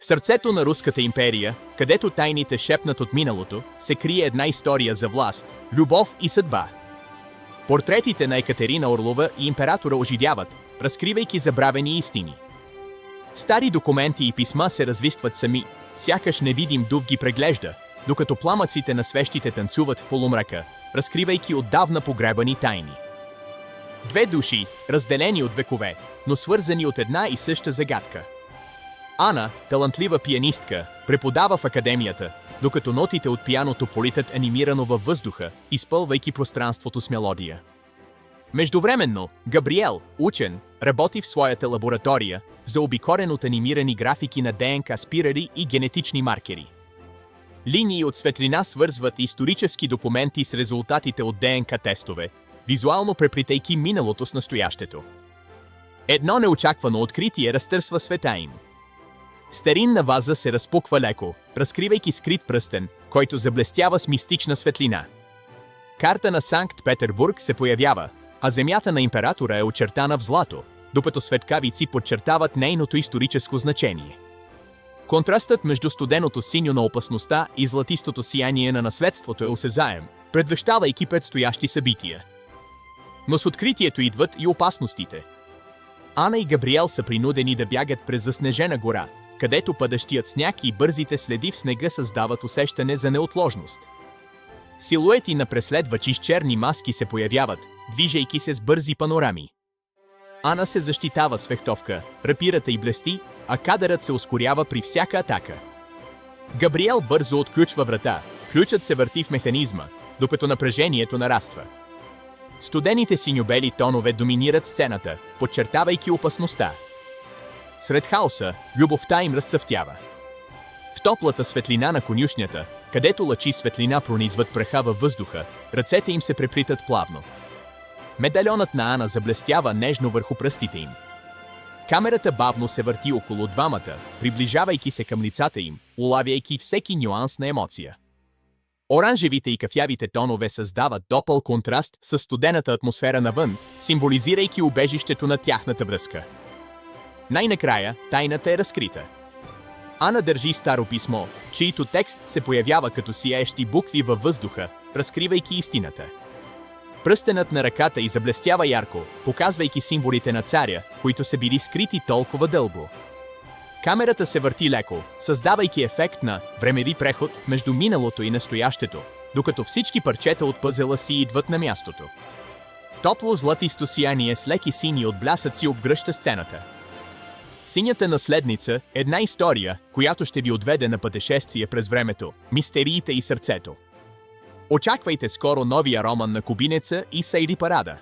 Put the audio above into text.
В сърцето на Руската империя, където тайните шепнат от миналото, се крие една история за власт, любов и съдба. Портретите на Екатерина Орлова и императора оживяват, разкривайки забравени истини. Стари документи и писма се развистват сами, сякаш невидим дух ги преглежда, докато пламъците на свещите танцуват в полумрака, разкривайки отдавна погребани тайни. Две души, разделени от векове, но свързани от една и съща загадка. Ана, талантлива пианистка, преподава в академията, докато нотите от пианото политат анимирано във въздуха, изпълвайки пространството с мелодия. Междувременно, Габриел, учен, работи в своята лаборатория, заобиколен от анимирани графики на ДНК спирари и генетични маркери. Линии от светлина свързват исторически документи с резултатите от ДНК тестове, визуално преплитайки миналото с настоящето. Едно неочаквано откритие разтърсва света им. Старинна ваза се разпуква леко, разкривайки скрит пръстен, който заблестява с мистична светлина. Карта на Санкт-Петербург се появява, а земята на императора е очертана в злато, докато светкавици подчертават нейното историческо значение. Контрастът между студеното синьо на опасността и златистото сияние на наследството е осезаем, предвещавайки предстоящи събития. Но с откритието идват и опасностите. Ана и Габриел са принудени да бягат през заснежена гора, където падащият сняг и бързите следи в снега създават усещане за неотложност. Силуети на преследвачи с черни маски се появяват, движейки се с бързи панорами. Ана се защитава с фехтовка, рапирата й блести, а кадърът се ускорява при всяка атака. Габриел бързо отключва врата, ключът се върти в механизма, докато напрежението нараства. Студените синьо-бели тонове доминират сцената, подчертавайки опасността. Сред хаоса, любовта им разцъфтява. В топлата светлина на конюшнята, където лъчи светлина пронизват праха във въздуха, ръцете им се преплитат плавно. Медальонът на Ана заблестява нежно върху пръстите им. Камерата бавно се върти около двамата, приближавайки се към лицата им, улавяйки всеки нюанс на емоция. Оранжевите и кафявите тонове създават топъл контраст с студената атмосфера навън, символизирайки убежището на тяхната връзка. Най-накрая тайната е разкрита. Ана държи старо писмо, чието текст се появява като сияещи букви във въздуха, разкривайки истината. Пръстенът на ръката й заблестява ярко, показвайки символите на царя, които са били скрити толкова дълго. Камерата се върти леко, създавайки ефект на времеви преход между миналото и настоящето, докато всички парчета от пъзела си идват на мястото. Топло златисто сияние с леки сини отблясъци обгръща сцената. Синята наследница – една история, която ще ви отведе на пътешествие през времето, мистериите и сърцето. Очаквайте скоро новия роман на Кубинеца и Сейди Парада.